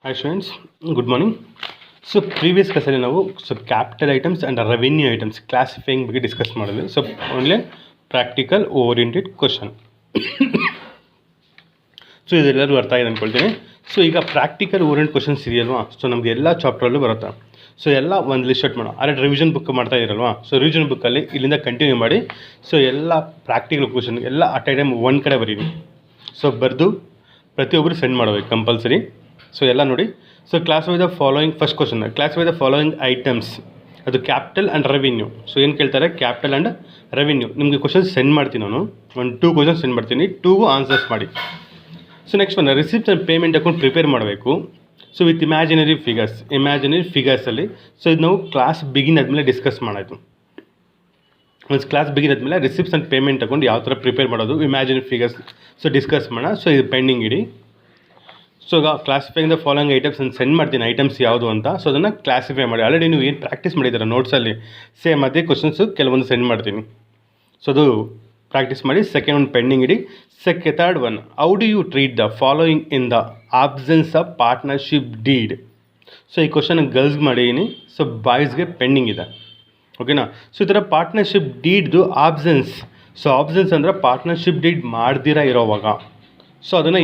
Hi students, good morning. So previous classಲ್ಲಿ ನಾವು capital items and revenue items classifying ಬಗ್ಗೆ discuss ಮಾಡಿದ್ವಿ. So only practical oriented question. So ಇದೆಲ್ಲರೂ ಅರ್ಥ ಆಗಿದೆ ಅಂದ್ಕೊಳ್ತೀನಿ. ಸೊ ಈಗ ಪ್ರಾಕ್ಟಿಕಲ್ ಓರಿಯೆಂಟೆಡ್ ಕ್ವಶನ್ಸ್ ಇದೆಯಲ್ವಾ, ಸೊ ನಮಗೆ ಎಲ್ಲ ಚಾಪ್ಟ್ರಲ್ಲೂ ಬರುತ್ತೆ. ಸೊ ಎಲ್ಲ ಒಂದು ಲಿಸ್ಟ್ ಮಾಡೋಣ. ಆದರೆ ರಿವಿಷನ್ ಬುಕ್ ಮಾಡ್ತಾ ಇರಲ್ವಾ, ಸೊ ರಿವಿಷನ್ ಬುಕ್ಕಲ್ಲಿ ಇಲ್ಲಿಂದ ಕಂಟಿನ್ಯೂ ಮಾಡಿ. ಸೊ ಎಲ್ಲ ಪ್ರಾಕ್ಟಿಕಲ್ ಕ್ವಶನ್ ಎಲ್ಲ ಅಟ್ ಎ ಟೈಮ್ ಒಂದು ಕಡೆ ಬರೀರಿ. ಸೊ ಬರೆದು ಪ್ರತಿಯೊಬ್ಬರು ಸೆಂಡ್ ಮಾಡಬೇಕು ಕಂಪಲ್ಸರಿ. ಸೊ ಎಲ್ಲ ನೋಡಿ. So classify the following first question, classify the following items, ಅದು ಕ್ಯಾಪಿಟಲ್ ಆ್ಯಂಡ್ ರೆವಿನ್ಯೂ. ಸೊ ಏನು ಕೇಳ್ತಾರೆ, ಕ್ಯಾಪಿಟಲ್ ಆ್ಯಂಡ್ ರೆವಿನ್ಯೂ. ನಿಮಗೆ ಕ್ವಶನ್ಸ್ ಸೆಂಡ್ ಮಾಡ್ತೀನಿ, ನಾನು ಒಂದು 2 ಕ್ವಶನ್ಸ್ ಸೆಂಡ್ ಮಾಡ್ತೀನಿ, 2ಗೂ ಆನ್ಸರ್ಸ್ ಮಾಡಿ. So next one receipt and payment account prepare ಮಾಡಬೇಕು. ಸೊ ವಿತ್ ಇಮ್ಯಾಜಿನರಿ ಫಿಗರ್ಸಲ್ಲಿ. ಸೊ ಇದು ನಾವು ಕ್ಲಾಸ್ ಬಿಗಿನ್ ಆದಮೇಲೆ ಡಿಸ್ಕಸ್ ಮಾಡಾಯಿತು. ಒಂದು ಕ್ಲಾಸ್ ಬಿಗಿನ್ ಆದಮೇಲೆ ರಿಸಿಪ್ಟ್ಸ್ ಆ್ಯಂಡ್ ಪೇಮೆಂಟ್ ಅಕೌಂಟ್ ಯಾವ ಥರ ಪ್ರಿಪೇರ್ ಮಾಡೋದು, ಇಮ್ಯಾಜಿನರಿ ಫಿಗರ್ಸ್, ಸೊ ಡಿಸ್ಕಸ್ ಮಾಡೋಣ. ಸೊ ಇದು ಪೆಂಡಿಂಗ್ ಇಡಿ. ಸೊ ಈಗ ಕ್ಲಾಸಿಫೈಂಗ್ ದ ಫಾಲೋಯಿಂಗ್ ಐಟಮ್ಸ್ ಅಂತ ಸೆಂಡ್ ಮಾಡ್ತೀನಿ, ಐಟಮ್ಸ್ ಯಾವುದು ಅಂತ. ಸೊ ಅದನ್ನು ಕ್ಲಾಸಿಫೈ ಮಾಡಿ. ಆಲ್ರೆಡಿ ನೀವು ಏನು ಪ್ರಾಕ್ಟೀಸ್ ಮಾಡಿದ್ದೀರ ನೋಟ್ಸಲ್ಲಿ ಸೇಮ್ ಅದೇ ಕ್ವಶನ್ಸು ಕೆಲವೊಂದು ಸೆಂಡ್ ಮಾಡ್ತೀನಿ. ಸೊ ಅದು ಪ್ರಾಕ್ಟೀಸ್ ಮಾಡಿ. ಸೆಕೆಂಡ್ ಒಂದು ಪೆಂಡಿಂಗ್ ಇಡಿ. Third one, how do you treat the following in the absence of partnership deed. So ಈ ಕ್ವಶನ್ ಗರ್ಲ್ಸ್ಗೆ ಮಾಡಿದ್ದೀನಿ, ಸೊ ಬಾಯ್ಸ್ಗೆ ಪೆಂಡಿಂಗ್ ಇದೆ. ಓಕೆನಾ. ಸೊ ಈ ಥರ ಪಾರ್ಟ್ನರ್ಶಿಪ್ ಡೀಡ್ದು ಆಬ್ಸೆನ್ಸ್. ಸೊ ಆಬ್ಸೆನ್ಸ್ ಅಂದರೆ ಪಾರ್ಟ್ನರ್ಶಿಪ್ ಡೀಡ್ ಮಾಡ್ದಿರ ಇರೋವಾಗ. ಸೊ ಅದನ್ನು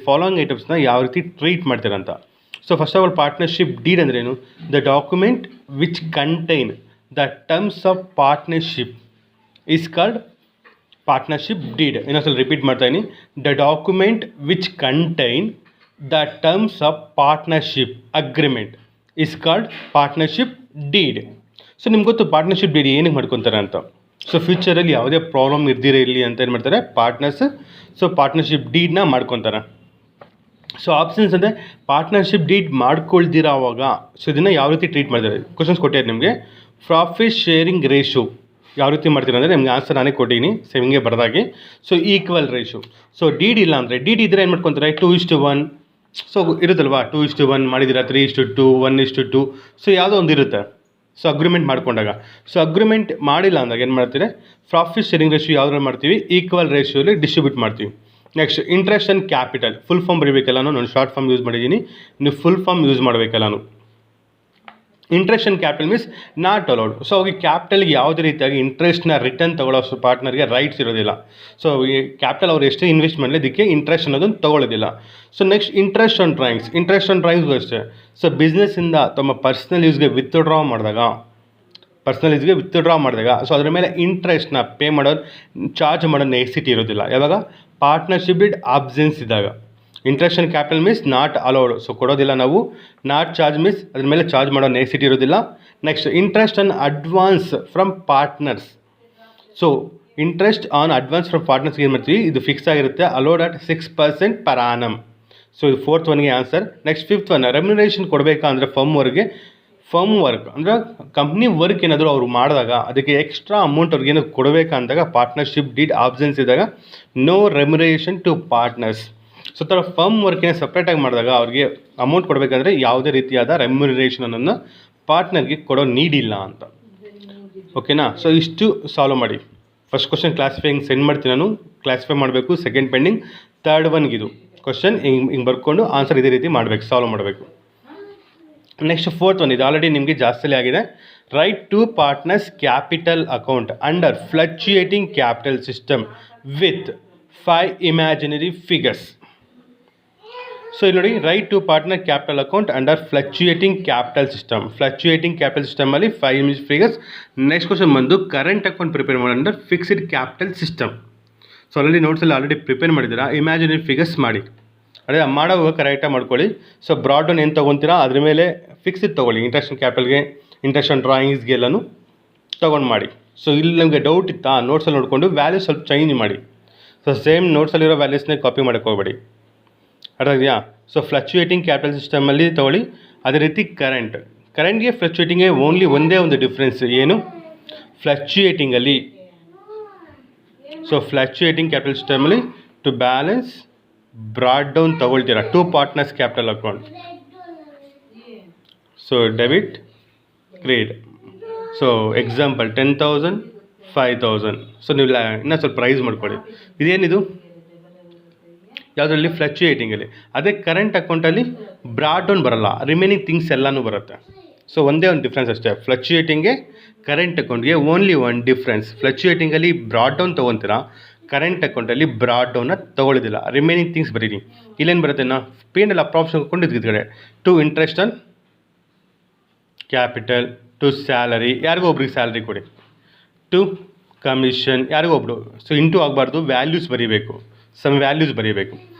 ಫಾಲೋಯಿಂಗ್ ಐಟಮ್ಸ್ನ ಯಾವ ರೀತಿ ಟ್ರೀಟ್ ಮಾಡ್ತೀರಂತ. So first of all partnership deed ಅಂದ್ರೇನು, the document which contain the terms of partnership is called partnership deed. ಇನ್ನೊಂದ್ಸಲ ರಿಪೀಟ್ ಮಾಡ್ತಾಯಿನಿ, the document which contain the terms of partnership agreement is called partnership deed. So ನಿಮ್ಗೆ ಗೊತ್ತು partnership deed ಏನಕ್ಕೆ ಮಾಡ್ಕೊತಾರೆ ಅಂತ. So ಫ್ಯೂಚರಲ್ಲಿ ಯಾವುದೇ problem ಇರ್ದಿರೇ ಇರಲಿ ಅಂತ ಏನು ಮಾಡ್ತಾರೆ ಪಾರ್ಟ್ನರ್ಸ್. ಸೊ ಪಾರ್ಟ್ನರ್ಶಿಪ್ ಡೀಡ್ನ ಮಾಡ್ಕೊತಾರೆ. ಸೊ ಆಪ್ಷನ್ಸ್ ಅಂದರೆ ಪಾರ್ಟ್ನರ್ಶಿಪ್ ಡೀಡ್ ಮಾಡ್ಕೊಳ್ದಿರೋವಾಗ. ಸೊ ಇದನ್ನು ಯಾವ ರೀತಿ ಟ್ರೀಟ್ ಮಾಡ್ತಾರೆ, ಕ್ವಶನ್ಸ್ ಕೊಟ್ಟಿದ್ದಾರೆ ನಿಮಗೆ. ಪ್ರಾಫಿಟ್ ಶೇರಿಂಗ್ ರೇಷು ಯಾವ ರೀತಿ ಮಾಡ್ತೀರ ಅಂದರೆ ನಿಮ್ಗೆ ಆನ್ಸರ್ ನಾನೇ ಕೊಟ್ಟಿದ್ದೀನಿ ಸೇವಿಂಗ್ಗೆ ಬರೆದಾಗಿ. So equal ratio. So deed ಇಲ್ಲ ಅಂದರೆ, ಡೀಡ್ ಇದ್ದರೆ ಏನು ಮಾಡ್ಕೊತಾರೆ 2:1. ಸೊ ಇರುತ್ತಲ್ವಾ 2:1 ಮಾಡಿದ್ದೀರಾ, 3:2, 1:2. ಸೊ ಯಾವುದೋ ಒಂದು ಇರುತ್ತೆ. ಸೊ ಅಗ್ರಿಮೆಂಟ್ ಮಾಡ್ಕೊಂಡಾಗ. ಸೊ ಅಗ್ರಿಮೆಂಟ್ ಮಾಡಿಲ್ಲ ಅಂದಾಗ ಏನು ಮಾಡ್ತೀರಿ, ಪ್ರಾಫಿಟ್ ಶೇರಿಂಗ್ ರೇಷಿಯೋ ಯಾವ್ದ್ರಲ್ಲಿ ಮಾಡ್ತೀವಿ, ಈಕ್ವಲ್ ರೇಷಿಯೋಲಿ ಡಿಸ್ಟ್ರಿಬ್ಯೂಟ್ ಮಾಡ್ತೀವಿ. Next interest and capital full form ಬರೀಬೇಕಲ್ಲ. ನಾನು ಶಾರ್ಟ್ ಫಾರ್ಮ್ ಯೂಸ್ ಮಾಡಿದ್ದೀನಿ, ನೀವು ಫುಲ್ ಫಾರ್ಮ್ ಯೂಸ್ ಮಾಡಬೇಕಲ್ಲ. Interest and capital means not allowed. So ಅವಾಗ ಕ್ಯಾಪಿಟಲ್ಗೆ ಯಾವುದೇ ರೀತಿಯಾಗಿ ಇಂಟ್ರೆಸ್ಟ್ನ ರಿಟರ್ನ್ ತೊಗೊಳ್ಳೋ ಪಾರ್ಟ್ನರ್ಗೆ ರೈಟ್ಸ್ ಇರೋದಿಲ್ಲ. ಸೊ ಈ ಕ್ಯಾಪಿಟಲ್ ಅವ್ರು ಎಷ್ಟೇ ಇನ್ವೆಸ್ಟ್ ಮಾಡಲಿ ಅದಕ್ಕೆ ಇಂಟ್ರೆಸ್ಟ್ ಅನ್ನೋದನ್ನು ತೊಗೊಳ್ಳೋದಿಲ್ಲ. So next interest on drawings. Interest on ಡ್ರಾಯಿಂಗ್ಸ್ಗೂ ಅಷ್ಟೇ. ಸೊ ಬಿಸ್ನೆಸ್ಸಿಂದ ತಮ್ಮ ಪರ್ಸ್ನಲ್ ಯೂಸ್ಗೆ ವಿತ್ಡ್ರಾ ಮಾಡಿದಾಗ, ಸೊ ಅದರ ಮೇಲೆ ಇಂಟ್ರೆಸ್ಟ್ನ ಪೇ ಮಾಡೋದು, ಚಾರ್ಜ್ ಮಾಡೋ ನೆಸಿಟಿ ಇರೋದಿಲ್ಲ. ಯಾವಾಗ ಪಾರ್ಟ್ನರ್ಶಿಪ್ ಡೀಡ್ ಆಬ್ಸೆನ್ಸ್ ಇದ್ದಾಗ. Interest and capital means not allowed. So ಕೊಡೋದಿಲ್ಲ ನಾವು. ನಾಟ್ ಚಾರ್ಜ್ ಮೀನ್ಸ್ ಅದ್ರ ಮೇಲೆ ಚಾರ್ಜ್ ಮಾಡೋ ನೆಸಿಟಿ ಇರೋದಿಲ್ಲ. Next interest on advance from partners. So interest on advance from ಪಾರ್ಟ್ನರ್ಸ್ಗೆ ಏನು ಮಾಡ್ತೀವಿ, ಇದು ಫಿಕ್ಸ್ ಆಗಿರುತ್ತೆ, allowed at 6% per annum. So ಇದು 4th ಒನ್ಗೆ answer. Next 5th one, remuneration ಕೊಡಬೇಕಾ ಅಂದರೆ ಫರ್ಮ್ ವರ್ಕ್ ಅಂದರೆ ಕಂಪ್ನಿ ವರ್ಕ್ ಏನಾದರೂ ಅವರು ಮಾಡಿದಾಗ ಅದಕ್ಕೆ ಎಕ್ಸ್ಟ್ರಾ ಅಮೌಂಟ್ ಅವ್ರಿಗೆ ಏನಾದ್ರು ಕೊಡಬೇಕಾ ಅಂದಾಗ ಪಾರ್ಟ್ನರ್ಶಿಪ್ ಡೀಡ್ ಆಬ್ಸೆನ್ಸ್ ಇದ್ದಾಗ no remuneration to partners. So ಥರ ಫರ್ಮ್ ವರ್ಕಿನ ಸಪ್ರೇಟಾಗಿ ಮಾಡಿದಾಗ ಅವ್ರಿಗೆ ಅಮೌಂಟ್ ಕೊಡಬೇಕಂದ್ರೆ ಯಾವುದೇ ರೀತಿಯಾದ ರೆಮ್ಯುನರೇಷನನ್ನು ಪಾರ್ಟ್ನರ್ಗೆ ಕೊಡೋ ನೀಡಿಲ್ಲ ಅಂತ. ಓಕೆನಾ. ಸೊ ಇಷ್ಟು ಸಾಲ್ವ್ ಮಾಡಿ. ಫಸ್ಟ್ ಕ್ವಶನ್ ಕ್ಲಾಸಿಫೈಂಗ್ ಸೆಂಡ್ ಮಾಡ್ತೀನಿ ನಾನು, ಕ್ಲಾಸಿಫೈ ಮಾಡಬೇಕು. Second pending. ಥರ್ಡ್ ಒನ್ಗಿದು ಕ್ವಶನ್ ಹಿಂಗೆ ಬರ್ಕೊಂಡು ಆನ್ಸರ್ ಇದೇ ರೀತಿ ಮಾಡಬೇಕು, ಸಾಲ್ವ್ ಮಾಡಬೇಕು. ನೆಕ್ಸ್ಟ್ 4th ಒನ್, ಇದು ಆಲ್ರೆಡಿ ನಿಮಗೆ ಜಾಸ್ತಿಲಿ ಆಗಿದೆ. Write two partners capital account under fluctuating capital system with 5 imaginary figures. So ಇಲ್ಲಿ ನೋಡಿ, write two partner capital account under fluctuating capital ಸಿಸ್ಟಮಲ್ಲಿ 5 ಇಮೇಜ್ ಫಿಗರ್ಸ್. ನೆಕ್ಸ್ಟ್ ಕ್ವಶನ್ ಬಂದು ಕರೆಂಟ್ ಅಕೌಂಟ್ ಪ್ರಿಪೇರ್ ಮಾಡಿ under fixed capital system. So already ನೋಟ್ಸಲ್ಲಿ already prepare ಮಾಡಿದ್ದೀರಾ, imaginary figures ಮಾಡಿ. ಅದೇ ಮಾಡೋವಾಗ ಕರೆಕ್ಟಾಗಿ ಮಾಡ್ಕೊಳ್ಳಿ. ಸೊ ಬ್ರಾಡ್ ಒನ್ ಏನು ತೊಗೊತೀರಾ ಅದ್ರ ಮೇಲೆ ಫಿಕ್ಸ್ಡ್ ತೊಗೊಳ್ಳಿ. ಇಂಟ್ರೆಸ್ಟ್ ಆನ್ ಕ್ಯಾಪಿಟಲ್ಗೆ, ಇಂಟ್ರೆಸ್ಟ್ ಆನ್ ಡ್ರಾಯಿಂಗ್ಸ್ಗೆಲ್ಲನೂ ತೊಗೊಂಡು ಮಾಡಿ. ಸೊ ಇಲ್ಲಿ ನಮಗೆ ಡೌಟ್ ಇತ್ತಾ, ನೋಟ್ಸಲ್ಲಿ ನೋಡಿಕೊಂಡು ವ್ಯಾಲ್ಯೂಸ್ ಸ್ವಲ್ಪ ಚೇಂಜ್ ಮಾಡಿ. ಸೊ ಸೇಮ್ ನೋಟ್ಸಲ್ಲಿರೋ ವ್ಯಾಲ್ಯೂಸ್ನೇ ಕಾಪಿ ಮಾಡೋಕ್ಕೆ ಹೋಗಬೇಡಿ. ಅರ್ಥ ಇದೆಯಾ. ಸೊ ಫ್ಲಕ್ಚುಯೇಟಿಂಗ್ ಕ್ಯಾಪಿಟಲ್ ಸಿಸ್ಟಮಲ್ಲಿ ತೊಗೊಳ್ಳಿ. ಅದೇ ರೀತಿ ಕರೆಂಟ್ಗೆ ಫ್ಲಕ್ಚುಯೇಟಿಂಗ್ಗೆ ಓನ್ಲಿ ಒಂದೇ ಒಂದು ಡಿಫ್ರೆನ್ಸ್ ಏನು, ಫ್ಲಕ್ಚುಯೇಟಿಂಗಲ್ಲಿ. ಸೊ ಫ್ಲಕ್ಚುಯೇಟಿಂಗ್ ಕ್ಯಾಪಿಟಲ್ ಸಿಸ್ಟಮಲ್ಲಿ ಟು ಬ್ಯಾಲೆನ್ಸ್ ಬ್ರಾಡ್ ಡೌನ್ ತೊಗೊಳ್ತೀರಾ 2 partners capital account. So debit credit. So example 10,000 5,000. So ನೀವು ಇನ್ನೂ ಸ್ವಲ್ಪ ಪ್ರೈಸ್ ಮಾಡ್ಕೊಳ್ಳಿ. ಇದೇನಿದು ಯಾವುದರಲ್ಲಿ ಫ್ಲಕ್ಚುಯೇಟಿಂಗಲ್ಲಿ. ಅದೇ ಕರೆಂಟ್ ಅಕೌಂಟಲ್ಲಿ ಬ್ರಾಡ್ ಡೌನ್ ಬರಲ್ಲ, ರಿಮೈನಿಂಗ್ ಥಿಂಗ್ಸ್ ಎಲ್ಲನೂ ಬರುತ್ತೆ. ಸೊ ಒಂದೇ ಒಂದು ಡಿಫ್ರೆನ್ಸ್ ಅಷ್ಟೇ, ಫ್ಲಕ್ಚುಯೇಟಿಂಗ್ಗೆ ಕರೆಂಟ್ ಅಕೌಂಟ್ಗೆ ಓನ್ಲಿ ಒನ್ ಡಿಫ್ರೆನ್ಸ್. ಫ್ಲಕ್ಚುಯೇಟಿಂಗಲ್ಲಿ ಬ್ರಾಡ್ ಡೌನ್ ತೊಗೊತೀರಾ, ಕರೆಂಟ್ ಅಕೌಂಟಲ್ಲಿ ಬ್ರಾಡ್ ಡೌನ್ನ ತೊಗೊಳ್ಳೋದಿಲ್ಲ. ರಿಮೈನಿಂಗ್ ಥಿಂಗ್ಸ್ ಬರೀರಿ. ಇಲ್ಲೇನು ಬರುತ್ತೆ ನಾ P&L ಅಪ್ರಾಪ್ಷನ್ ಕೊಂಡಿದ್ದು ಕಡೆ to interest on capital, to salary, ಯಾರಿಗೋ ಒಬ್ರಿಗೆ ಸ್ಯಾಲ್ರಿ ಕೊಡಿ, ಟು ಕಮಿಷನ್ ಯಾರಿಗೋ ಒಬ್ಬರು. ಸೊ ಇಂಟು ಆಗಬಾರ್ದು, ವ್ಯಾಲ್ಯೂಸ್ ಬರೀಬೇಕು, ಸಮ್ ವ್ಯಾಲ್ಯೂಸ್ ಬರೀಬೇಕು.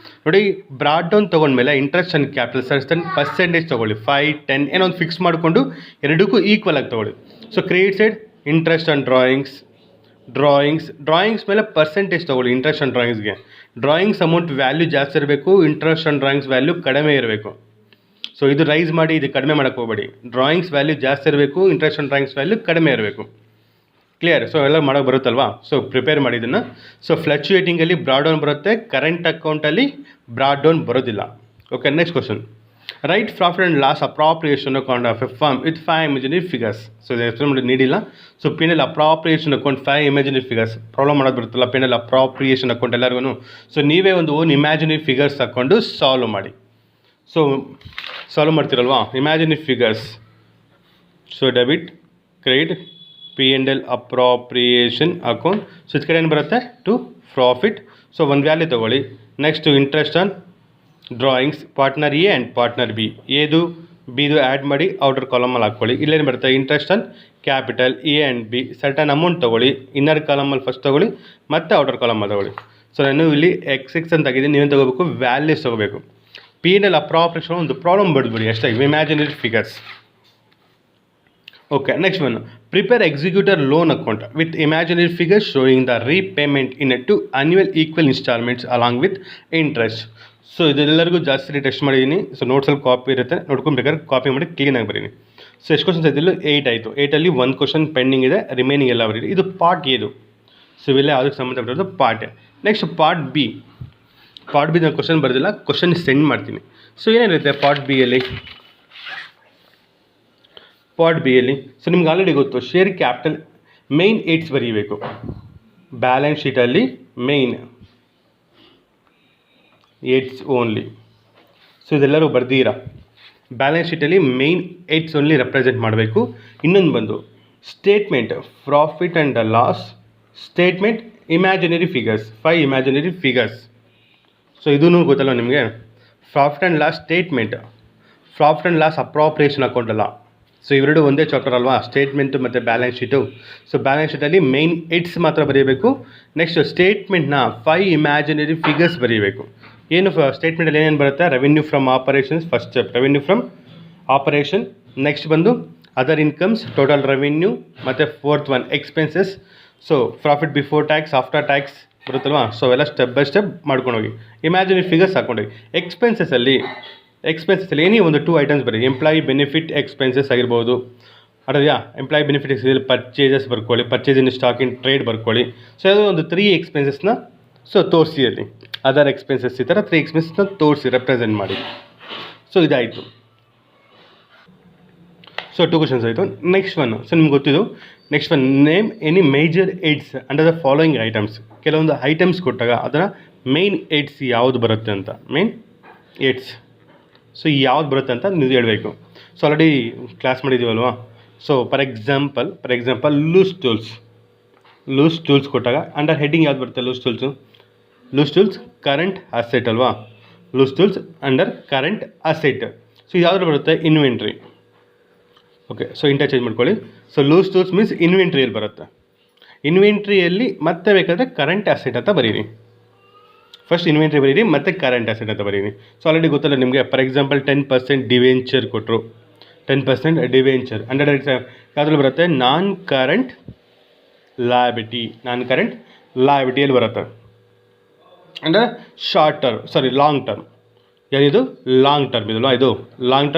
ನೋಡಿ ಬ್ರಾಡ್ ಡೌನ್ ತೊಗೊಂಡ್ಮೇಲೆ interest on capital certain percentage ತೊಗೊಳ್ಳಿ, 5, 10 ಏನೋ ಒಂದು ಫಿಕ್ಸ್ ಮಾಡಿಕೊಂಡು ಎರಡಕ್ಕೂ ಈಕ್ವಲ್ ಆಗಿ ತೊಗೊಳ್ಳಿ. So credit side interest on drawings ಮೇಲೆ ಪರ್ಸೆಂಟೇಜ್ ತೊಗೊಳ್ಳಿ. ಇಂಟ್ರೆಸ್ಟ್ ಆನ್ ಡ್ರಾಯಿಂಗ್ಸ್ಗೆ ಡ್ರಾಯಿಂಗ್ಸ್ ಅಮೌಂಟ್ ವ್ಯಾಲ್ಯೂ ಜಾಸ್ತಿ ಇರಬೇಕು, ಇಂಟ್ರೆಸ್ಟ್ ಆನ್ ಡ್ರಾಯಿಂಗ್ಸ್ ವ್ಯಾಲ್ಯೂ ಕಡಿಮೆ ಇರಬೇಕು. ಸೊ ಇದು ರೈಸ್ ಮಾಡಿ ಇದು ಕಡಿಮೆ ಮಾಡೋಕ್ಕೆ ಹೋಗಬೇಡಿ. ಡ್ರಾಯಿಂಗ್ಸ್ ವ್ಯಾಲ್ಯೂ ಜಾಸ್ತಿ ಇರಬೇಕು, ಇಂಟ್ರೆಸ್ಟ್ ಆನ್ ಡ್ರಾಯಿಂಗ್ಸ್ ವ್ಯಾಲ್ಯೂ ಕಡಿಮೆ ಇರಬೇಕು. ಕ್ಲಿಯರ್? ಸೊ ಎಲ್ಲ ಮಾಡೋಕ್ಕೆ ಬರುತ್ತಲ್ವಾ? ಸೊ ಪ್ರಿಪೇರ್ ಮಾಡಿ ಇದನ್ನು. ಸೊ ಫ್ಲಕ್ಚುಯೇಟಿಂಗಲ್ಲಿ ಬ್ರಾಡ್ ಡೌನ್ ಬರುತ್ತೆ, ಕರೆಂಟ್ ಅಕೌಂಟಲ್ಲಿ ಬ್ರಾಡ್ ಡೌನ್ ಬರೋದಿಲ್ಲ. Okay, next question. Write profit and loss appropriation account of a firm with 5 imaginary figures. So ಇದು ಎಕ್ಸ್ಪ್ಲೇನ್ ನೀಡಿಲ್ಲ. So P&L appropriation account 5 imaginary figures problem ಮಾಡೋದು ಬರುತ್ತಲ್ಲ, P&L ಅಪ್ರಾಪ್ರಿಯೇಷನ್ ಅಕೌಂಟ್ ಎಲ್ಲರಿಗೂ. So ನೀವೇ ಒಂದು own imaginary figures ಹಾಕ್ಕೊಂಡು solve ಮಾಡಿ. So solve ಮಾಡ್ತೀರಲ್ವಾ, imaginary figures. So debit, credit, P&L appropriation account. So ಇದು ಕಡೆ ಏನು ಬರುತ್ತೆ ಟು ಪ್ರಾಫಿಟ್. ಸೊ ಒಂದು ವ್ಯಾಲ್ಯೂ ತೊಗೊಳ್ಳಿ. Next interest on drawings, partner A and partner B, ಎದು ಬಿದು ಆ್ಯಡ್ ಮಾಡಿ ಔಟರ್ ಕಾಲಮಲ್ಲಿ ಹಾಕ್ಕೊಳ್ಳಿ. ಇಲ್ಲೇನು ಬರುತ್ತೆ interest on capital A and B, certain amount ತೊಗೊಳ್ಳಿ, ಇನ್ನರ್ ಕಾಲಮಲ್ಲಿ ಫಸ್ಟ್ ತೊಗೊಳ್ಳಿ, ಮತ್ತು ಔಟರ್ ಕಾಲಮಲ್ಲಿ ತೊಗೊಳ್ಳಿ. ಸೊ ನಾನು ಇಲ್ಲಿ X6 ಅಂತ ಆಗಿದ್ದೀನಿ, ನೀವೇನು ತೊಗೋಬೇಕು ವ್ಯಾಲ್ಯೂಸ್ ತೊಗೋಬೇಕು. P&L ಅಪ್ರಾಪ್ರಿಯೇಷನ್ ಒಂದು ಪ್ರಾಬ್ಲಮ್ ಬಡ್ಬಿಡಿ ಅಷ್ಟೇ, imaginary figures. Okay, next one. Prepare executor loan account with imaginary figures showing the repayment in 2 annual equal instalments along with interest. So ಇದೆಲ್ಲರಿಗೂ ಜಾಸ್ತಿ ಟೆಸ್ಟ್ ಮಾಡಿದ್ದೀನಿ. ಸೊ ನೋಟ್ಸಲ್ಲಿ ಕಾಪಿ ಇರುತ್ತೆ, ನೋಡ್ಕೊಬೇಕಾದ್ರೆ ಕಾಪಿ ಮಾಡಿ ಕ್ಲೀನಾಗಿ ಬರೀನಿ. ಸೊ ಎಷ್ಟು ಕ್ವಶನ್ಸ್ ಇದ್ದಿಲ್ಲ? 8 ಆಯಿತು. 8ಅಲ್ಲಿ 1 ಕ್ವಶನ್ ಪೆಂಡಿಂಗ್ ಇದೆ, ರಿಮೈನಿಂಗ್ ಎಲ್ಲ ಬರೀರಿ. ಇದು ಪಾರ್ಟ್ ಎದು. ಸೊ ಇವೆಲ್ಲ ಯಾವುದಕ್ಕೆ ಸಂಬಂಧಪಟ್ಟಿರೋದು part A. Next part B ನಾನು ಕ್ವಶನ್ ಬರೋದಿಲ್ಲ, ಕ್ವಶನ್ ಸೆಂಡ್ ಮಾಡ್ತೀನಿ. ಸೊ ಏನೇನಿರುತ್ತೆ ಪಾರ್ಟ್ ಬಿಯಲ್ಲಿ? ಸೊ ನಿಮ್ಗೆ ಆಲ್ರೆಡಿ ಗೊತ್ತು, ಶೇರ್ ಕ್ಯಾಪಿಟಲ್ ಮೇನ್ 8 ಬರೀಬೇಕು. ಬ್ಯಾಲೆನ್ಸ್ ಶೀಟಲ್ಲಿ ಮೇನ್ 8 ಓನ್ಲಿ. ಸೊ ಇದೆಲ್ಲರೂ ಬರ್ದೀರಾ? ಬ್ಯಾಲೆನ್ಸ್ ಶೀಟಲ್ಲಿ ಮೇನ್ 8 ಓನ್ಲಿ ರೆಪ್ರೆಸೆಂಟ್ ಮಾಡಬೇಕು. ಇನ್ನೊಂದು ಬಂದು statement profit and loss, statement imaginary figures, 5 imaginary figures. So ಇದೂ ಗೊತ್ತಲ್ಲ ನಿಮಗೆ. Profit and loss statement, profit and loss appropriation account ಅಲ್ಲ. ಸೊ ಇವೆರಡು ಒಂದೇ ಚಾಪ್ಟರ್ ಅಲ್ವಾ, ಸ್ಟೇಟ್ಮೆಂಟು ಮತ್ತು ಬ್ಯಾಲೆನ್ಸ್ ಶೀಟು. ಸೊ ಬ್ಯಾಲೆನ್ಸ್ ಶೀಟಲ್ಲಿ ಮೇನ್ 8 ಮಾತ್ರ ಬರೀಬೇಕು. ನೆಕ್ಸ್ಟ್ ಸ್ಟೇಟ್ಮೆಂಟ್ನ 5 ಇಮ್ಯಾಜಿನರಿ ಫಿಗರ್ಸ್ ಬರೀಬೇಕು. ಏನು ಸ್ಟೇಟ್ಮೆಂಟಲ್ಲಿ ಏನೇನು ಬರುತ್ತೆ? Revenue from operations, first step revenue from operation. Next ಬಂದು ಅದರ್ ಇನ್ಕಮ್ಸ್, ಟೋಟಲ್ ರೆವೆನ್ಯೂ, ಮತ್ತು 4th one expenses. So profit before tax, after tax ಬರುತ್ತಲ್ವಾ. ಸೊ ಅವೆಲ್ಲ ಸ್ಟೆಪ್ ಬೈ ಸ್ಟೆಪ್ ಮಾಡ್ಕೊಂಡು ಹೋಗಿ ಇಮ್ಯಾಜಿನರಿ ಫಿಗರ್ಸ್ ಹಾಕ್ಕೊಂಡೋಗಿ. ಎಕ್ಸ್ಪೆನ್ಸಸ್ಸಲ್ಲಿ ಏನೇ ಒಂದು 2 ಐಟಮ್ಸ್ ಬರೀ. ಎಂಪ್ಲಾಯಿ ಬೆನಿಫಿಟ್ ಎಕ್ಸ್ಪೆನ್ಸಸ್ ಆಗಿರ್ಬೋದು, ಅರ್ಥವ್ಯಾ? ಎಂಪ್ಲಾಯಿ ಬೆನಿಫಿಟ್ ಎಕ್ಸ್ಪೆನ್ಸ್, ಪರ್ಚೇಸಸ್ ಬರ್ಕೊಳ್ಳಿ, purchase in stock in trade ಬರ್ಕೊಳ್ಳಿ. ಸೊ ಯಾವುದೋ ಒಂದು 3 ಎಕ್ಸ್ಪೆನ್ಸಸ್ನ ಸೊ ತೋರಿಸಿ ಅಲ್ಲಿ. ಅದರ್ ಎಕ್ಸ್ಪೆನ್ಸಸ್ ಈ ಥರ 3 ಎಕ್ಸ್ಪೆನ್ಸಸ್ನ ತೋರಿಸಿ ರೆಪ್ರೆಸೆಂಟ್ ಮಾಡಿ. ಸೊ ಇದಾಯಿತು. ಸೊ 2 ಕ್ವಶನ್ಸ್ ಆಯಿತು. ನೆಕ್ಸ್ಟ್ ಒನ್, ಸೊ ನಿಮ್ಗೆ ಗೊತ್ತಿದ್ದು next one, name any major AIDS under the following items. ಕೆಲವೊಂದು ಐಟಮ್ಸ್ ಕೊಟ್ಟಾಗ ಅದರ ಮೇನ್ ಏಡ್ಸ್ ಯಾವುದು ಬರುತ್ತೆ ಅಂತ. ಮೇನ್ ಏಡ್ಸ್ ಸೊ ಯಾವ್ದು ಬರುತ್ತೆ ಅಂತ ನೀವು ಹೇಳಬೇಕು. ಸೊ ಆಲ್ರೆಡಿ ಕ್ಲಾಸ್ ಮಾಡಿದ್ದೀವಲ್ವಾ. So for example loose tools ಕೊಟ್ಟಾಗ ಅಂಡರ್ ಹೆಡ್ಡಿಂಗ್ ಯಾವ್ದು ಬರುತ್ತೆ? ಲೂಸ್ ಟೂಲ್ಸ್ ಕರೆಂಟ್ ಅಸೆಟ್ ಅಲ್ವಾ. Loose tools under current asset. So ಯಾವ್ದು ಬರುತ್ತೆ? ಇನ್ವೆಂಟ್ರಿ. ಓಕೆ, ಸೊ ಇಂಟರ್ಚೇಂಜ್ ಮಾಡ್ಕೊಳ್ಳಿ. ಸೊ ಲೂಸ್ ಟೂಲ್ಸ್ ಮೀನ್ಸ್ ಇನ್ವೆಂಟ್ರಿಯಲ್ಲಿ ಬರುತ್ತೆ. ಇನ್ವೆಂಟ್ರಿಯಲ್ಲಿ ಮತ್ತೆ ಬೇಕಾದರೆ ಕರೆಂಟ್ ಅಸೆಟ್ ಅಂತ ಬರೀರಿ. ಫಸ್ಟ್ ಇನ್ವೆಂಟ್ರಿ ಬರೀರಿ, ಮತ್ತು ಕರೆಂಟ್ ಅಸೆಟ್ ಅಂತ ಬರೀರಿ. ಸೊ ಆಲ್ರೆಡಿ ಗೊತ್ತಲ್ಲ ನಿಮಗೆ. ಫಾರ್ ಎಕ್ಸಾಂಪಲ್ 10% ಡಿವೆಂಚರ್ ಕೊಟ್ಟರು, 10% ಡಿವೆಂಚರ್ ಅಂಡರ್ ಯಾವುದ್ರಲ್ಲಿ ಬರುತ್ತೆ? ನಾನ್ ಕರೆಂಟ್ ಲಯಬಿಲಿಟಿಯಲ್ಲಿ ಬರುತ್ತೆ. Under long term. ಏನಿದು? ಲಾಂಗ್ ಟರ್ಮ್ ಇದಲ್ವಾ, ಇದು ಲಾಂಗ್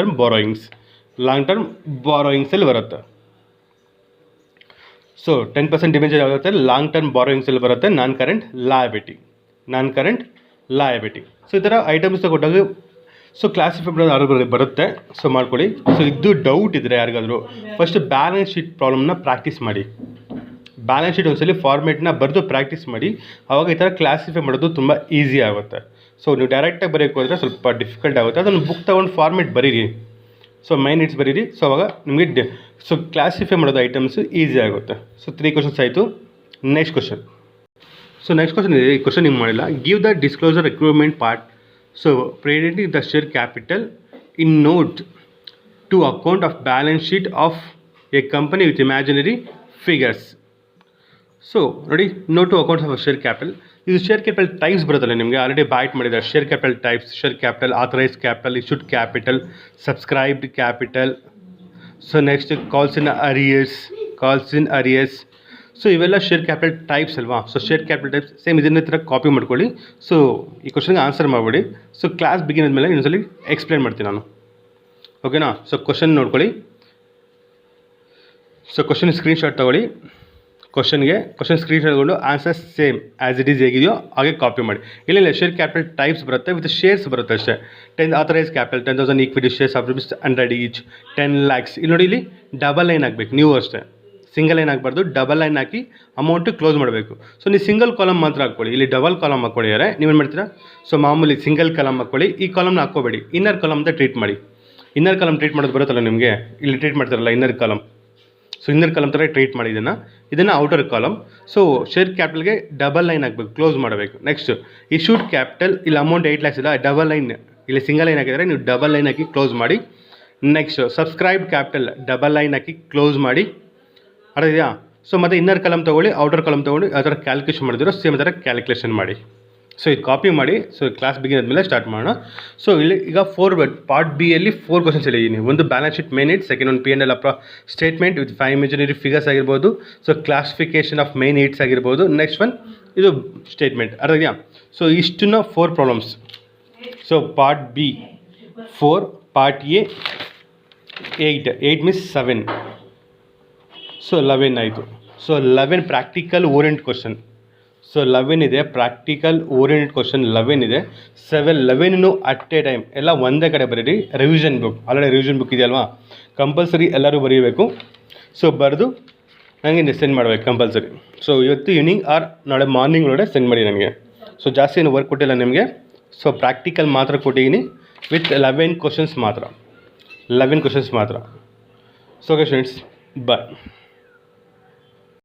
ಟರ್ಮ್ ಬಾರೋಯಿಂಗ್ಸಲ್ಲಿ ಬರುತ್ತೆ. ಸೊ 10% ಡಿವೆಂಚರ್ ಯಾವ್ದಾಗುತ್ತೆ? ಲಾಂಗ್ ಟರ್ಮ್ ಬಾರೋಯಿಂಗ್ಸಲ್ಲಿ ಬರುತ್ತೆ. Non current liability. ಸೊ ಈ ಥರ ಐಟಮ್ಸ್ ಕೊಟ್ಟಾಗ ಸೊ ಕ್ಲಾಸಿಫೈ ಮಾಡೋದು ಬರುತ್ತೆ. ಸೊ ಮಾಡ್ಕೊಳ್ಳಿ. ಸೊ ಇದು ಡೌಟ್ ಇದ್ದರೆ ಯಾರಿಗಾದರೂ ಫಸ್ಟ್ ಬ್ಯಾಲೆನ್ಸ್ ಶೀಟ್ ಪ್ರಾಬ್ಲಮ್ನ ಪ್ರಾಕ್ಟೀಸ್ ಮಾಡಿ. ಬ್ಯಾಲೆನ್ಸ್ ಶೀಟ್ ಒಂದ್ಸಲಿ ಫಾರ್ಮೇಟ್ನ ಬರೆದು ಪ್ರಾಕ್ಟೀಸ್ ಮಾಡಿ. ಆವಾಗ ಈ ಥರ ಕ್ಲಾಸಿಫೈ ಮಾಡೋದು ತುಂಬ ಈಸಿ ಆಗುತ್ತೆ. ಸೊ ನೀವು ಡೈರೆಕ್ಟಾಗಿ ಬರೆಯೋಕೆ ಹೋದರೆ ಸ್ವಲ್ಪ ಡಿಫಿಕಲ್ಟ್ ಆಗುತ್ತೆ, ಅದನ್ನು ಬುಕ್ ತೊಗೊಂಡು ಫಾರ್ಮೆಟ್ ಬರೀರಿ. ಸೊ ಮೈನ್ ಇಟ್ಸ್ ಬರೀರಿ. ಸೊ ಅವಾಗ ನಿಮಗೆ ಸೊ ಕ್ಲಾಸಿಫೈ ಮಾಡೋದು ಐಟಮ್ಸು ಈಸಿ ಆಗುತ್ತೆ. ಸೊ 3 ಕ್ವಶನ್ಸ್ ಆಯಿತು. Next question. So next question ಇದೆ, ಈ ಕ್ವಶನ್ ನಿಮ್ಗೆ ಮಾಡಿಲ್ಲ. Give the disclosure requirement part. So presenting the share capital in note to account of balance sheet of a company with imaginary figures. So ನೋಡಿ, note to accounts of share capital. ಇದು share capital types ಬರುತ್ತಲ್ಲ, ನಿಮಗೆ already byte ಮಾಡಿದ್ದಾರೆ. Share capital types, share capital, authorise capital, issued capital, subscribed capital. So next calls ಇನ್ arrears. So ಇವೆಲ್ಲ share capital types ಅಲ್ವಾ. So share capital types same ಇದನ್ನೇ ಥರ copy ಮಾಡ್ಕೊಳ್ಳಿ. So ಈ ಕ್ವಶನ್ಗೆ ಆನ್ಸರ್ ಮಾಡಿಬಿಡಿ. ಸೊ ಕ್ಲಾಸ್ ಬಿಗಿನ್ ಆದಮೇಲೆ ಇನ್ನೊಂದ್ಸಲಿ ಎಕ್ಸ್ಪ್ಲೇನ್ ಮಾಡ್ತೀನಿ ನಾನು, ಓಕೆನಾ. ಸೊ ಕ್ವಶನ್ ನೋಡ್ಕೊಳ್ಳಿ. ಸೊ ಕ್ವಶನ್ ಸ್ಕ್ರೀನ್ಶಾಟ್ ತೊಗೊಳ್ಳಿ. ಕ್ವಶನ್ ಸ್ಕ್ರೀನ್ಶಾಟ್ ತಗೊಂಡು answer same as it is ಹೇಗಿದೆಯೋ ಹಾಗೆ ಕಾಪಿ ಮಾಡಿ. ಇಲ್ಲ ಶೇರ್ ಕ್ಯಾಪಿಟಲ್ ಟೈಪ್ಸ್ ಬರುತ್ತೆ, ವಿತ್ ಶೇರ್ಸ್ ಬರುತ್ತೆ ಅಷ್ಟೇ. 10 authorise capital, 10,000 equity shares of ₹100 each, 10 lakhs. ಇಲ್ಲಿ ನೋಡಿ, ಇಲ್ಲಿ ಡಬಲ್ ಲೈನ್ ಹಾಕಬೇಕು ನೀವು ಅಷ್ಟೇ, ಸಿಂಗಲ್ ಲೈನ್ ಹಾಕಬಾರ್ದು. ಡಬಲ್ ಲೈನ್ ಹಾಕಿ ಅಮೌಂಟು ಕ್ಲೋಸ್ ಮಾಡಬೇಕು. ಸೊ ನೀವು ಸಿಂಗಲ್ ಕಾಲಮ್ ಮಾತ್ರ ಹಾಕ್ಕೊಳ್ಳಿ. ಇಲ್ಲಿ ಡಬಲ್ ಕಾಲಮ್ ಹಾಕ್ಕೊಳ್ಳಿದ್ದಾರೆ, ನೀವೇನು ಮಾಡ್ತೀರಾ? ಸೊ ಮಾಮೂಲಿ ಸಿಂಗಲ್ ಕಾಲಮ್ ಹಾಕ್ಕೊಳ್ಳಿ. ಈ ಕಾಲಮ್ನ ಹಾಕ್ಕೋಬೇಡಿ, ಇನ್ನರ್ ಕಾಲಮ್ ಅಂತ ಟ್ರೀಟ್ ಮಾಡಿ. ಇನ್ನರ್ ಕಾಲಮ್ ಟ್ರೀಟ್ ಮಾಡೋದು ಬರುತ್ತಲ್ಲ ನಿಮಗೆ, ಇಲ್ಲಿ ಟ್ರೀಟ್ ಮಾಡ್ತಾರಲ್ಲ inner column. So inner column ಥರ ಟ್ರೀಟ್ ಮಾಡಿ ಇದನ್ನು ಔಟರ್ ಕಾಲಮ್. ಸೊ ಶೇರ್ ಕ್ಯಾಪಿಟಲ್ಗೆ ಡಬಲ್ ಲೈನ್ ಹಾಕಬೇಕು, ಕ್ಲೋಸ್ ಮಾಡಬೇಕು. ನೆಕ್ಸ್ಟ್ ಇಶ್ಯೂಡ್ ಕ್ಯಾಪಿಟಲ್, ಇಲ್ಲಿ ಅಮೌಂಟ್ 8 lakhs ಇಲ್ಲ, ಡಬಲ್ ಲೈನ್, ಇಲ್ಲಿ ಸಿಂಗಲ್ ಲೈನ್ ಹಾಕಿದರೆ ನೀವು ಡಬಲ್ ಲೈನ್ ಹಾಕಿ ಕ್ಲೋಸ್ ಮಾಡಿ. Next subscribe capital, double line ಹಾಕಿ ಕ್ಲೋಸ್ ಮಾಡಿ. ಅರ್ಥ? ಸೊ ಮತ್ತು ಇನ್ನರ್ ಕಾಲಮ್ ತೊಗೊಳ್ಳಿ, ಔಟರ್ ಕಾಲಮ್ ತೊಗೊಂಡು ಆ ಥರ ಕ್ಯಾಲ್ಕುಲೇಷನ್ ಮಾಡಿದಿರೋ ಸೇಮ್ ಥರ ಕ್ಯಾಲ್ಕುಲೇಷನ್ ಮಾಡಿ. ಸೊ ಇದು ಕಾಪಿ ಮಾಡಿ. ಸೊ ಕ್ಲಾಸ್ ಬಿಗಿನ್ ಆದಮೇಲೆ ಸ್ಟಾರ್ಟ್ ಮಾಡೋಣ. ಸೊ ಇಲ್ಲಿ ಈಗ ಪಾರ್ಟ್ ಬಿ ಅಲ್ಲಿ 4 ಕ್ವಶನ್ಸ್ ಹೇಳಿದ್ದೀನಿ. ಒಂದು balance sheet main heads, second ಒಂದು P&L statement with 5 imaginary figures ಆಗಿರ್ಬೋದು. So classification of main heads ಆಗಿರ್ಬೋದು. ನೆಕ್ಸ್ಟ್ ಒನ್ ಇದು ಸ್ಟೇಟ್ಮೆಂಟ್. ಅರ್ಥ ಇದೆಯಾ? ಸೊ ಇಷ್ಟನ್ನ 4 problems. So part B 4, part A 8 means 7. So 11 ಆಯಿತು. So 11 practical orient question. So 11 ಇದೆ practical oriented question, 11 ಇದೆ. 11 ಅಟ್ ಎ ಟೈಮ್ ಎಲ್ಲ ಒಂದೇ ಕಡೆ ಬರೀರಿ. Revision book, already revision book ಇದೆಯಲ್ವಾ, ಕಂಪಲ್ಸರಿ ಎಲ್ಲರೂ ಬರೀಬೇಕು. ಸೊ ಬರೆದು ನನಗೆ ಸೆಂಡ್ ಮಾಡಬೇಕು ಕಂಪಲ್ಸರಿ. ಸೊ ಇವತ್ತು ಈವ್ನಿಂಗ್ ಆರ್ ನಾಳೆ ಮಾರ್ನಿಂಗ್ ಒಳಗಡೆ ಸೆಂಡ್ ಮಾಡಿ ನನಗೆ. ಸೊ ಜಾಸ್ತಿ ಏನು ವರ್ಕ್ ಕೊಟ್ಟಿಲ್ಲ ನಿಮಗೆ. ಸೊ ಪ್ರಾಕ್ಟಿಕಲ್ ಮಾತ್ರ ಕೊಟ್ಟಿದ್ದೀನಿ ವಿತ್ 11 ಕ್ವಶನ್ಸ್ ಮಾತ್ರ. ಸೊ ಓಕೆ ಫ್ರೆಂಡ್ಸ್, ಬಾಯ್.